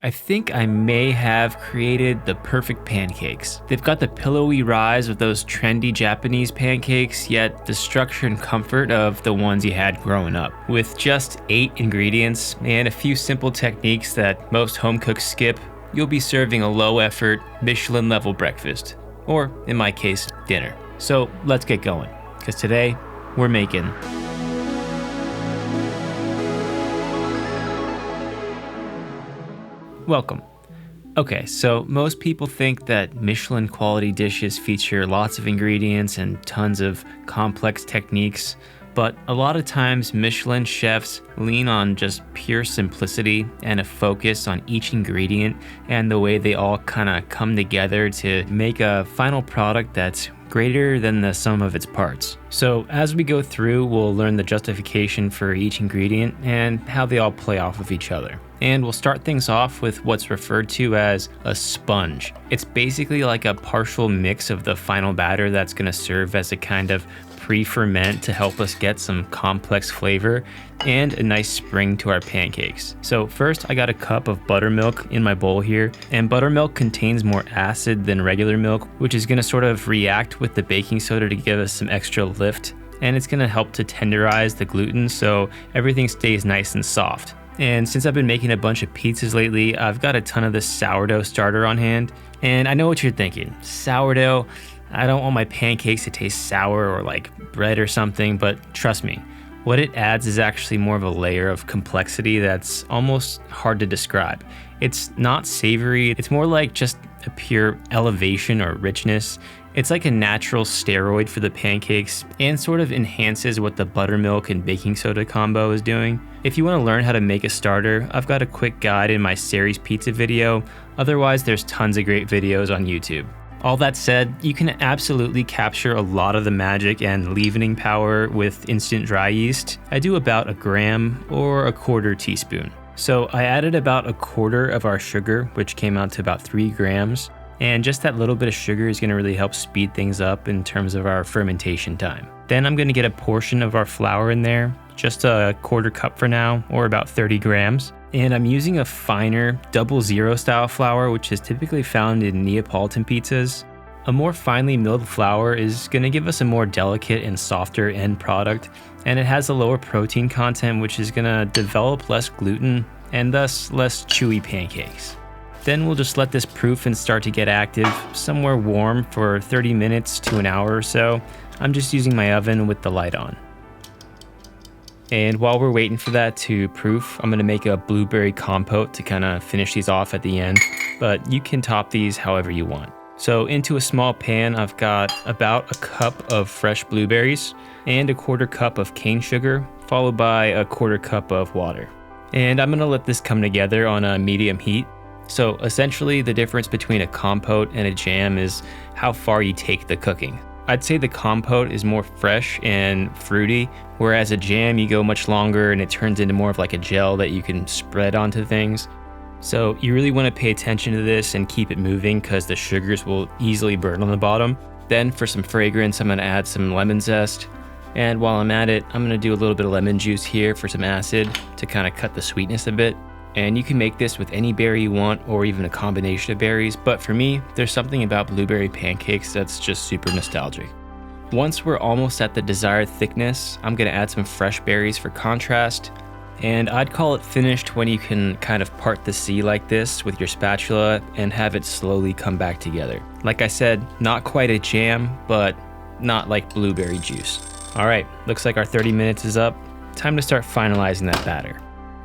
I think I may have created the perfect pancakes. They've got the pillowy rise of those trendy Japanese pancakes, yet the structure and comfort of the ones you had growing up. With just 8 ingredients and a few simple techniques that most home cooks skip, you'll be serving a low-effort, Michelin-level breakfast. Or, in my case, dinner. So let's get going, because today we're making Welcome. Okay, so most people think that Michelin quality dishes feature lots of ingredients and tons of complex techniques, but a lot of times Michelin chefs lean on just pure simplicity and a focus on each ingredient and the way they all kind of come together to make a final product that's greater than the sum of its parts. So as we go through, we'll learn the justification for each ingredient and how they all play off of each other. And we'll start things off with what's referred to as a sponge. It's basically like a partial mix of the final batter that's going to serve as a kind of pre-ferment to help us get some complex flavor and a nice spring to our pancakes. So first I got a cup of buttermilk in my bowl here, and buttermilk contains more acid than regular milk, which is going to sort of react with the baking soda to give us some extra lift, and it's going to help to tenderize the gluten so everything stays nice and soft. And since I've been making a bunch of pizzas lately, I've got a ton of this sourdough starter on hand. And I know what you're thinking, sourdough, I don't want my pancakes to taste sour or like bread or something, but trust me, what it adds is actually more of a layer of complexity that's almost hard to describe. It's not savory, it's more like just a pure elevation or richness. It's like a natural steroid for the pancakes and sort of enhances what the buttermilk and baking soda combo is doing. If you want to learn how to make a starter, I've got a quick guide in my Series Pizza video. Otherwise, there's tons of great videos on YouTube. All that said, you can absolutely capture a lot of the magic and leavening power with instant dry yeast. I do about 1 gram or 1/4 teaspoon. So I added about 1/4 of our sugar, which came out to about 3 grams. And just that little bit of sugar is going to really help speed things up in terms of our fermentation time. Then I'm going to get a portion of our flour in there, just a 1/4 cup for now, or about 30 grams. And I'm using a finer 00 style flour, which is typically found in Neapolitan pizzas. A more finely milled flour is going to give us a more delicate and softer end product, and it has a lower protein content, which is going to develop less gluten and thus less chewy pancakes. Then we'll just let this proof and start to get active, somewhere warm for 30 minutes to an hour or so. I'm just using my oven with the light on. And while we're waiting for that to proof, I'm gonna make a blueberry compote to kind of finish these off at the end, but you can top these however you want. So into a small pan, I've got about 1 cup of fresh blueberries and 1/4 cup of cane sugar, followed by 1/4 cup of water. And I'm gonna let this come together on a medium heat. So essentially the difference between a compote and a jam is how far you take the cooking. I'd say the compote is more fresh and fruity, whereas a jam you go much longer and it turns into more of like a gel that you can spread onto things. So you really want to pay attention to this and keep it moving because the sugars will easily burn on the bottom. Then for some fragrance, I'm going to add some lemon zest. And while I'm at it, I'm going to do a little bit of lemon juice here for some acid to kind of cut the sweetness a bit. And you can make this with any berry you want or even a combination of berries, but for me, there's something about blueberry pancakes that's just super nostalgic. Once we're almost at the desired thickness, I'm gonna add some fresh berries for contrast, and I'd call it finished when you can kind of part the sea like this with your spatula and have it slowly come back together. Like I said, not quite a jam, but not like blueberry juice. All right, looks like our 30 minutes is up. Time to start finalizing that batter.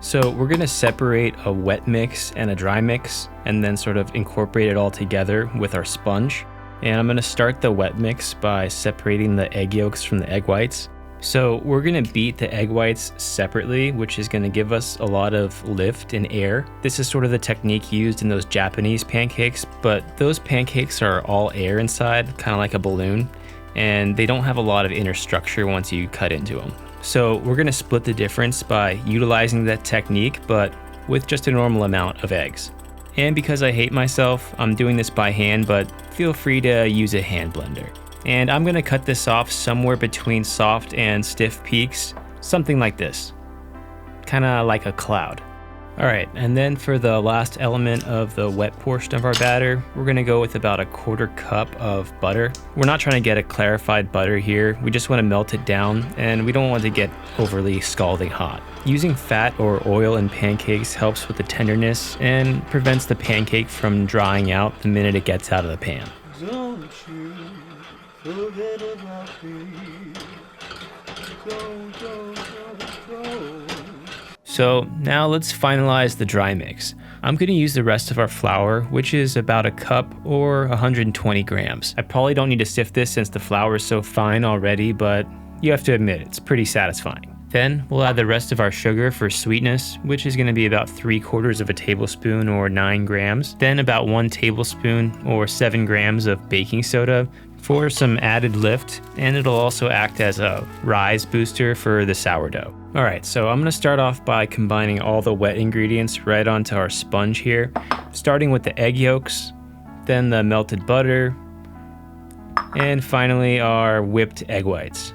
So we're gonna separate a wet mix and a dry mix and then sort of incorporate it all together with our sponge. And I'm gonna start the wet mix by separating the egg yolks from the egg whites. So we're gonna beat the egg whites separately, which is gonna give us a lot of lift and air. This is sort of the technique used in those Japanese pancakes, but those pancakes are all air inside, kind of like a balloon, and they don't have a lot of inner structure once you cut into them. So we're gonna split the difference by utilizing that technique, but with just a normal amount of eggs. And because I hate myself, I'm doing this by hand, but feel free to use a hand blender. And I'm gonna cut this off somewhere between soft and stiff peaks, something like this. Kinda like a cloud. All right, and then for the last element of the wet portion of our batter, we're gonna go with about a quarter cup of butter. We're not trying to get a clarified butter here. We just wanna melt it down, and we don't want it to get overly scalding hot. Using fat or oil in pancakes helps with the tenderness and prevents the pancake from drying out the minute it gets out of the pan. Don't you forget about me. Don't. So now let's finalize the dry mix. I'm gonna use the rest of our flour, which is about a cup or 120 grams. I probably don't need to sift this since the flour is so fine already, but you have to admit, it's pretty satisfying. Then we'll add the rest of our sugar for sweetness, which is gonna be about 3/4 of a tablespoon or 9 grams. Then about 1 tablespoon or 7 grams of baking soda for some added lift, and it'll also act as a rise booster for the sourdough. All right, so I'm gonna start off by combining all the wet ingredients right onto our sponge here, starting with the egg yolks, then the melted butter, and finally our whipped egg whites.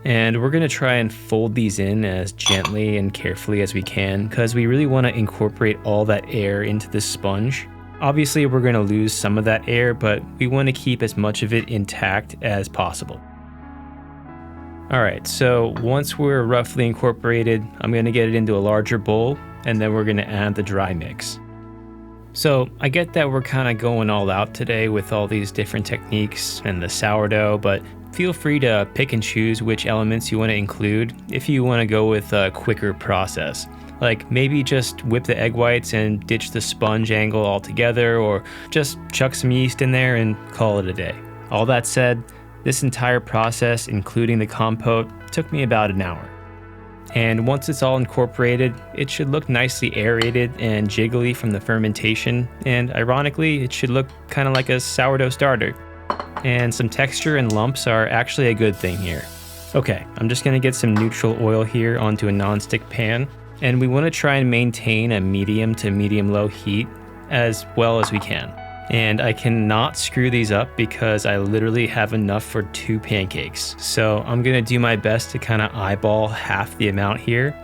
And we're gonna try and fold these in as gently and carefully as we can, because we really wanna incorporate all that air into the sponge. Obviously, we're gonna lose some of that air, but we wanna keep as much of it intact as possible. All right, so once we're roughly incorporated, I'm gonna get it into a larger bowl, and then we're gonna add the dry mix. So I get that we're kind of going all out today with all these different techniques and the sourdough, but feel free to pick and choose which elements you wanna include if you wanna go with a quicker process. Like maybe just whip the egg whites and ditch the sponge angle altogether, or just chuck some yeast in there and call it a day. All that said, this entire process, including the compote, took me about an hour. And once it's all incorporated, it should look nicely aerated and jiggly from the fermentation, and ironically, it should look kind of like a sourdough starter. And some texture and lumps are actually a good thing here. Okay, I'm just gonna get some neutral oil here onto a nonstick pan. And we want to try and maintain a medium to medium-low heat as well as we can. And I cannot screw these up because I literally have enough for 2 pancakes. So I'm going to do my best to kind of eyeball half the amount here.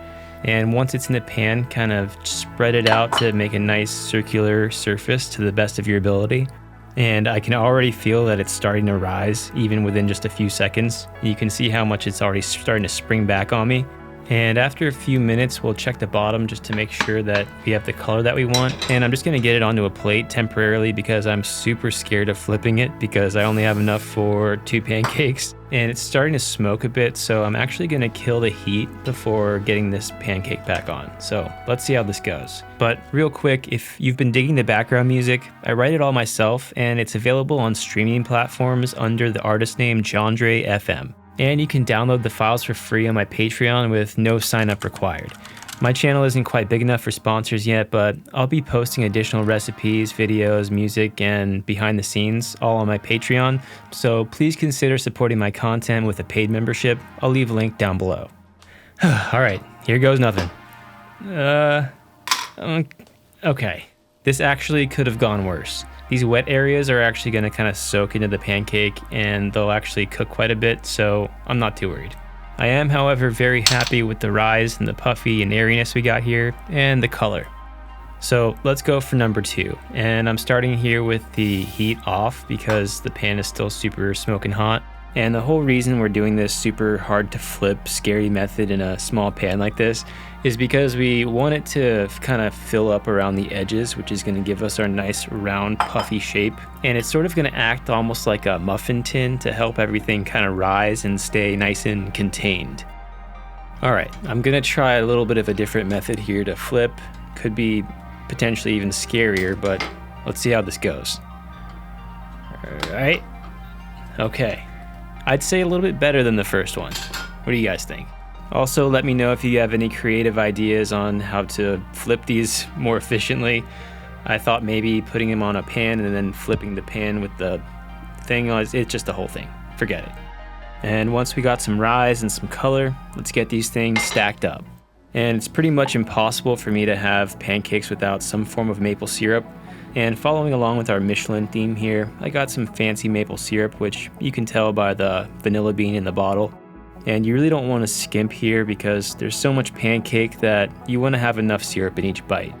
And once it's in the pan, kind of spread it out to make a nice circular surface to the best of your ability. And I can already feel that it's starting to rise even within just a few seconds. You can see how much it's already starting to spring back on me. And after a few minutes, we'll check the bottom just to make sure that we have the color that we want. And I'm just gonna get it onto a plate temporarily because I'm super scared of flipping it because I only have enough for 2 pancakes. And it's starting to smoke a bit, so I'm actually gonna kill the heat before getting this pancake back on. So let's see how this goes. But real quick, if you've been digging the background music, I write it all myself, and it's available on streaming platforms under the artist name Jandre FM. And you can download the files for free on my Patreon with no sign up required. My channel isn't quite big enough for sponsors yet, but I'll be posting additional recipes, videos, music, and behind the scenes all on my Patreon, so please consider supporting my content with a paid membership. I'll leave a link down below. All right, here goes nothing. Okay. This actually could have gone worse. These wet areas are actually going to kind of soak into the pancake and they'll actually cook quite a bit, so I'm not too worried. I am, however, very happy with the rise and the puffy and airiness we got here and the color. So let's go for number 2. And I'm starting here with the heat off because the pan is still super smoking hot. And the whole reason we're doing this super hard to flip, scary method in a small pan like this is because we want it to kind of fill up around the edges, which is going to give us our nice round puffy shape. And it's sort of going to act almost like a muffin tin to help everything kind of rise and stay nice and contained. All right, I'm going to try a little bit of a different method here to flip. Could be potentially even scarier, but let's see how this goes. All right. Okay. I'd say a little bit better than the first one. What do you guys think? Also, let me know if you have any creative ideas on how to flip these more efficiently. I thought maybe putting them on a pan and then flipping the pan with the thing, it's just the whole thing. Forget it. And once we got some rise and some color, let's get these things stacked up. And it's pretty much impossible for me to have pancakes without some form of maple syrup. And following along with our Michelin theme here, I got some fancy maple syrup, which you can tell by the vanilla bean in the bottle. And you really don't want to skimp here because there's so much pancake that you want to have enough syrup in each bite.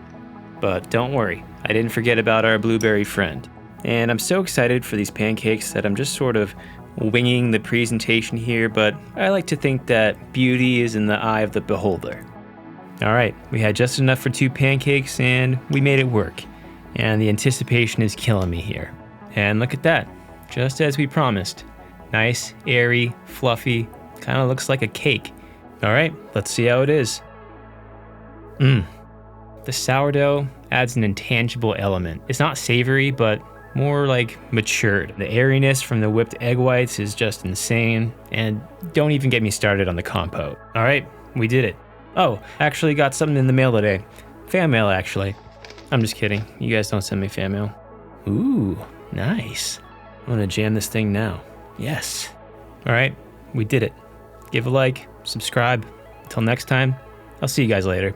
But don't worry, I didn't forget about our blueberry friend. And I'm so excited for these pancakes that I'm just sort of winging the presentation here, but I like to think that beauty is in the eye of the beholder. All right, we had just enough for 2 pancakes and we made it work. And the anticipation is killing me here. And look at that, just as we promised. Nice, airy, fluffy, kind of looks like a cake. All right, let's see how it is. The sourdough adds an intangible element. It's not savory, but more like matured. The airiness from the whipped egg whites is just insane, and don't even get me started on the compote. All right, we did it. Oh, actually got something in the mail today. Fan mail, actually. I'm just kidding. You guys don't send me fan mail. Ooh, nice. I'm gonna jam this thing now. Yes. All right, we did it. Give a like, subscribe. Until next time, I'll see you guys later.